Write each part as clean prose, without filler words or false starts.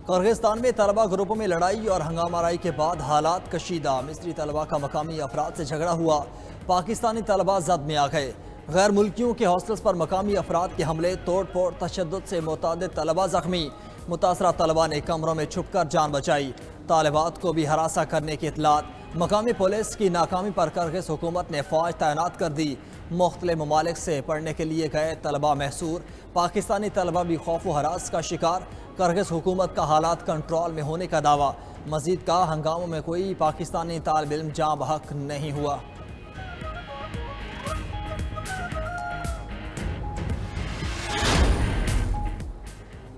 Kyrgyzstan में तलबा ग्रुपों में लड़ाई और हंगामाराई के बाद हालात कशीदा। मिस्री तलबा का मकामी अफराद से झगड़ा हुआ। पाकिस्तानी तलबा जद में आ गए। गैर मुल्कियों के हॉस्टल्स पर मकामी अफराद के हमले, तोड़ फोड़, तशद्दुद से मुतअद्दिद तलबा जख्मी। मुतासरा तलबा ने कमरों में छुप कर जान बचाई। तालिबात को भी हरासा करने की इतलात। मकामी पुलिस की नाकामी पर किर्गिज़ हुकूमत ने फ़ौज तैनात कर दी। मुख्तलिफ ममालिक से पढ़ने के लिए गए तलबा महसूर। पाकिस्तानी तलबा भी खौफ व हरास का शिकार। किर्गिज़ हुकूमत का हालात कंट्रोल में होने का दावा। मजीद का हंगामों में कोई पाकिस्तानी तालिब इल्म जाँ बहक नहीं हुआ।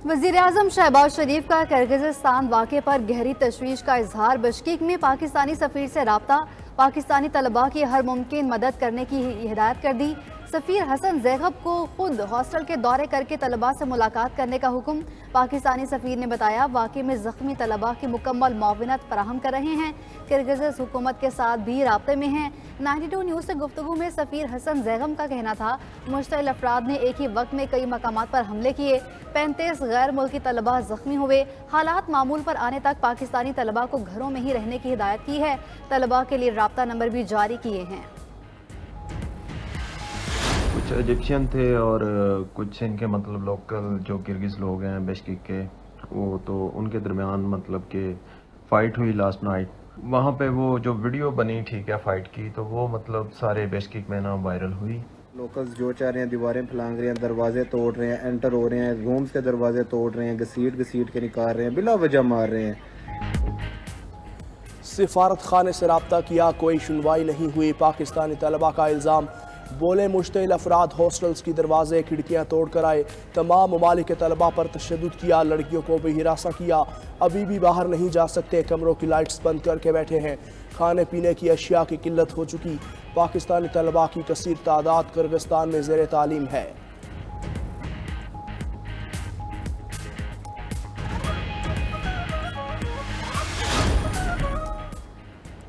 वज़ीर-ए-आज़म शहबाज शरीफ का किर्गिज़स्तान वाक़े पर गहरी तशवीश का इजहार। बिश्केक में पाकिस्तानी सफ़ीर से रब्ता। पाकिस्तानी तलबा की हर मुमकिन मदद करने की हिदायत कर दी। सफ़ीर हसन ज़ैगब को खुद हॉस्टल के दौरे करके तलबा से मुलाकात करने का हुक्म। पाकिस्तानी सफ़ीर ने बताया वाक़े में ज़ख्मी तलबा की मुकम्मल मुआवनत फराहम कर रहे हैं। किर्गिज़ हुकूमत के साथ भी राब्ते में हैं। 92 न्यूज़ से गुफ्तगू में सफ़ीर हसन ज़ैगम का कहना था मुश्तइल अफराद ने एक ही वक्त में कई मकामात पर हमले किए। 35 गैर मुल्की तलबा ज़ख्मी हुए। हालात मामूल पर आने तक पाकिस्तानी तलबा को घरों में ही रहने की हिदायत की है। तलबा के लिए राब्ता नंबर भी जारी किए हैं। कुछ इजिप्शियन थे और कुछ इनके मतलब लोकल जो किर्गिज़ लोग हैं बिश्केक के, वो तो उनके दरमियान मतलब कि फ़ाइट हुई लास्ट नाइट। वहाँ पे वो जो वीडियो बनी ठीक है फ़ाइट की, तो वो मतलब सारे बिश्केक में ना वायरल हुई। लोकल्स जो चाह रहे हैं दीवारें फलांग रहे हैं, दरवाजे तोड़ रहे हैं, एंटर हो रहे हैं, रूम्स के दरवाजे तोड़ रहे हैं, घसीट के निकाल रहे हैं, बिला वजह मार रहे हैं। सिफारत खाने से रब्ता किया, कोई सुनवाई नहीं हुई। पाकिस्तानी तलबा का इल्ज़ाम, बोले मुश्तइल अफराद हॉस्टल्स की दरवाजे खिड़कियाँ तोड़ कर आए। तमाम ममालिक के तलबा पर तशद्दुद किया, लड़कियों को भी हिरासा किया। अभी भी बाहर नहीं जा सकते, कमरों की लाइट्स बंद करके बैठे हैं। खाने पीने की अशिया की किल्लत हो चुकी। पाकिस्तानी तलबा की कसीर तादाद किर्गिस्तान में ज़ेर तालीम है।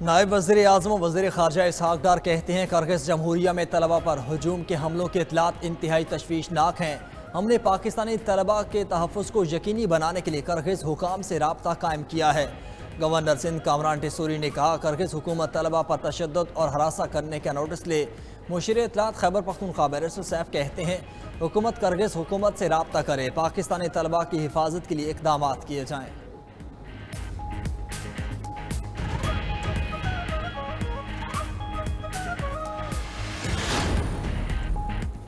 नायब वज़ीर आज़म और वज़ीर ख़ारजा इसहाक़ डार कहते हैं किर्गिज़ जमहूरिया में तलबा पर हजूम के हमलों के इतलात इंतहाई तशवीशनाक हैं। हमने पाकिस्तानी तलबा के तहफ़्फ़ुज़ को यकीनी बनाने के लिए किर्गिज़ हुकाम से राब्ता कायम किया है। गवर्नर सिंध कामरान टिसूरी ने कहा किर्गिज़ हुकूमत तलबा पर तशद्दुद और हरासा करने का नोटिस ले। मुशीर इत्तलात खैबर पख्तूनख्वा बैरिस्टर सैफ कहते हैं हुकूमत किर्गिज़ हुकूमत से राब्ता करे, पाकिस्तानी तलबा की हिफाजत के लिए इक़दाम किए जाएँ।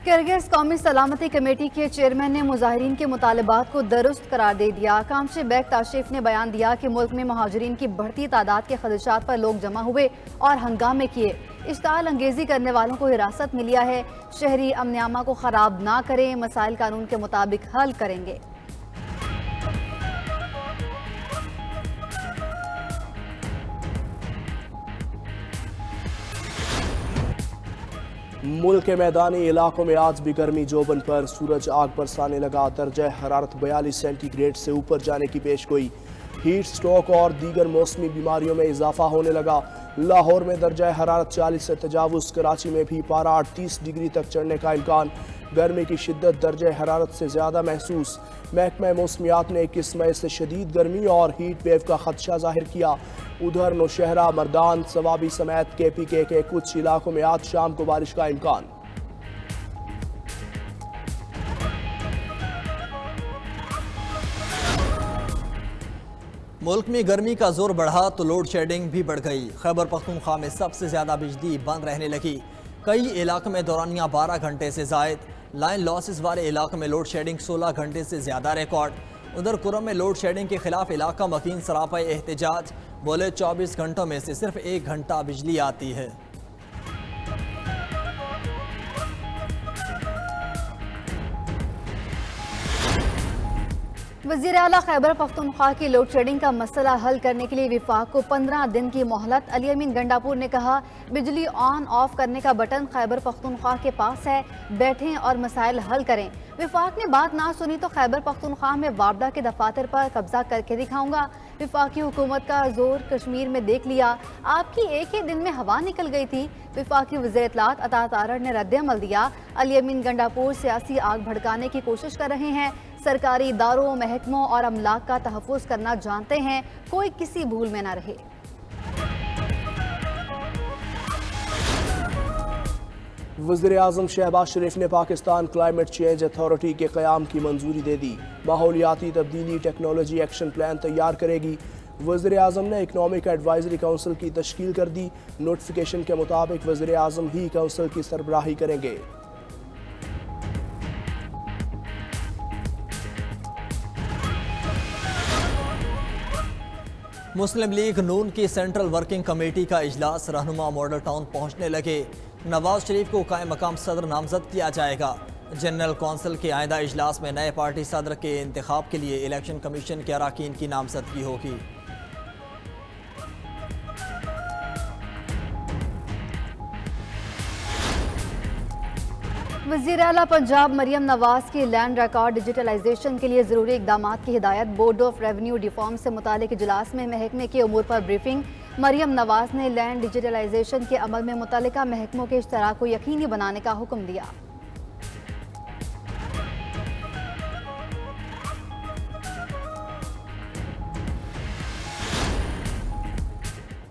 किर्गिज़ कौमी सलामती कमेटी के चेयरमैन ने मुजाहिरीन के मुतालबात को दुरुस्त करार दे दिया। कामशे बैग ताशिफ ने बयान दिया कि मुल्क में महाजरीन की बढ़ती तादाद के खदशात पर लोग जमा हुए और हंगामे किए। इश्ताल अंगेजी करने वालों को हिरासत में लिया है। शहरी अमन-ए-आमा को ख़राब ना करें, मसाइल कानून के मुताबिक हल करेंगे। मुल्क के मैदानी इलाकों में आज भी गर्मी जोबन पर, सूरज आग बरसाने लगा। दर्जा हरारत 42 सेंटीग्रेड से ऊपर जाने की पेशगोई। हीट स्ट्रोक और दीगर मौसमी बीमारियों में इजाफा होने लगा। लाहौर में दर्जा हरारत 40 से तजावुज़, कराची में भी पारा 38 डिग्री तक चढ़ने का इम्कान। गर्मी की शिद्दत दर्जा हरारत से ज़्यादा महसूस। महकमा मौसमियात ने 21 मई से शदीद गर्मी और हीट वेव का खदशा जाहिर किया। उधर नौशहरा, मर्दान, सवाबी समेत KPK के कुछ इलाकों में आज शाम को बारिश का इम्कान। मुल्क में गर्मी का जोर बढ़ा तो लोड शेडिंग भी बढ़ गई। खैबर पख्तूनख्वा में सबसे ज़्यादा बिजली बंद रहने लगी। कई इलाकों में दौरानिया 12 घंटे से ज़ायद। लाइन लॉसेस वाले इलाकों में लोड शेडिंग 16 घंटे से ज़्यादा रिकॉर्ड। उधर कुरम में लोड शेडिंग के खिलाफ इलाका मकीन सरापा एहतजाज। बोले 24 घंटों में से सिर्फ 1 घंटा बिजली आती है। वज़ीर आला खैबर पख्तूनख्वा की लोड शेडिंग का मसला हल करने के लिए विफाक को 15 दिन की मोहलत। अली अमीन गंडापुर ने कहा बिजली ऑन ऑफ करने का बटन खैबर पख्तूनख्वा के पास है, बैठें और मसाइल हल करें। विफाक ने बात ना सुनी तो खैबर पख्तूनख्वा में वापडा के दफातर पर कब्जा करके दिखाऊंगा। विफाकी हुकूमत का जोर कश्मीर में देख लिया, आपकी एक ही दिन में हवा निकल गई थी। विफाकी वज़ीर इत्तलात अता तारड़ ने रद्द-ए-अमल दिया। अली अमीन गंडापुर सियासी आग भड़काने की कोशिश कर रहे हैं। सरकारी इदारों, महकमों और अमलाक का तहफ़्फ़ुज़ करना जानते हैं, कोई किसी भूल में न रहे। वज़ीर आज़म शहबाज शरीफ ने पाकिस्तान क्लाइमेट चेंज अथॉरिटी के क़याम की मंजूरी दे दी। माहौलियाती तब्दीली टेक्नोलॉजी एक्शन प्लान तैयार करेगी। वज़ीर आज़म ने इकनॉमिक एडवाइजरी काउंसिल की तश्कील कर दी। नोटिफिकेशन के मुताबिक वज़ीर आज़म ही काउंसिल की सरबराही करेंगे। मुस्लिम लीग नून की सेंट्रल वर्किंग कमेटी का इजलास रहनुमा मॉडल टाउन पहुंचने लगे। नवाज शरीफ को कायम मकाम सदर नामजद किया जाएगा। जनरल कौंसिल के आइंदा इजलास में नए पार्टी सदर के इंतखाब के लिए इलेक्शन कमीशन के अरकान की नामजदगी होगी। वज़ीर आला पंजाब मरियम नवाज की लैंड रिकॉर्ड डिजिटलाइजेशन के लिए ज़रूरी इकदाम की हिदायत। बोर्ड ऑफ रेवेन्यू रिफॉर्म से मुतालिक इजलास में महकमे के उमूर पर ब्रीफिंग। मरियम नवाज ने लैंड डिजिटलाइजेशन के अमल में मुतल्लिका महकमों के इश्तराक को यकीनी बनाने का हुक्म दिया।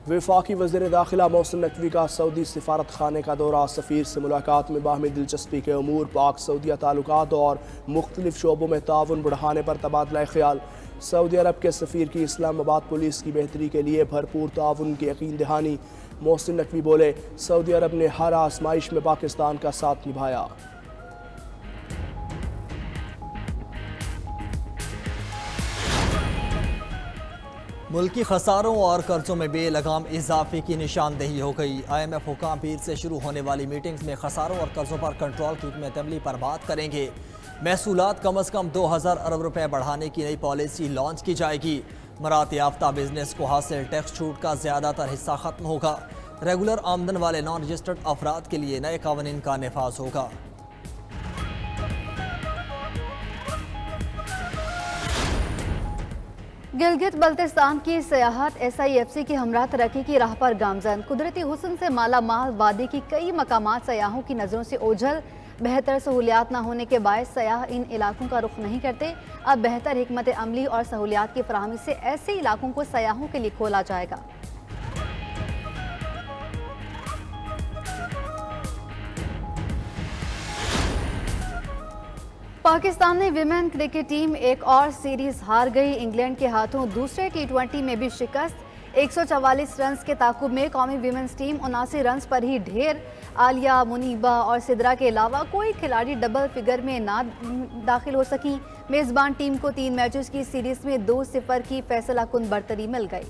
वफाकी वज़ीर दाखिला मोहसिन नकवी का सऊदी सिफारत खाने का दौरा। सफ़ीर से मुलाकात में बाहमी दिलचस्पी के अमूर, पाक सऊदिया ताल्लुकात और मुख्तलिफ शोबों में ताउन बढ़ाने पर तबादला ख्याल। सऊदी अरब के सफ़ीर की इस्लामाबाद पुलिस की बेहतरी के लिए भरपूर ताउन की यकीन दहानी। मोहसिन नकवी बोले, सऊदी अरब ने हर आजमाइश में पाकिस्तान का साथ निभाया। मुल्की खसारों और कर्जों में बेलगाम इजाफे की निशानदेही हो गई। IMF हुकाम पीर से शुरू होने वाली मीटिंग्स में खसारों और कर्जों पर कंट्रोल की हिकमत अमली पर बात करेंगे। महसूलात कम अज़ कम 2000 अरब रुपए बढ़ाने की नई पॉलिसी लॉन्च की जाएगी। मरात याफ्ता बिजनेस को हासिल टैक्स छूट का ज़्यादातर हिस्सा खत्म होगा। रेगुलर आमदन वाले नॉन रजिस्टर्ड अफराद के लिए नए कानून का नफाज होगा। गिलगित बल्तिस्तान की सियाहत SIFC की हमरा तरक्की की राह पर गामजन। कुदरती हुस्न से माला माल वादी की कई मकामात सयाहों की नज़रों से ओझल। बेहतर सहूलियात न होने के बायस सयाह इन इलाकों का रुख नहीं करते। अब बेहतर हिकमत अमली और सहूलियात की फराहमी से ऐसे इलाकों को सयाहों के लिए खोला जाएगा। पाकिस्तान ने विमेन क्रिकेट टीम एक और सीरीज हार गई। इंग्लैंड के हाथों दूसरे T20 में भी शिकस्त। 144 रन्स के ताकुब में कौमी विमेंस टीम 79 रन्स पर ही ढेर। आलिया, मुनीबा और सिद्रा के अलावा कोई खिलाड़ी डबल फिगर में ना दाखिल हो सकी। मेज़बान टीम को 3 मैचेस की सीरीज में 2-0 की फैसला कुन बरतरी मिल गई।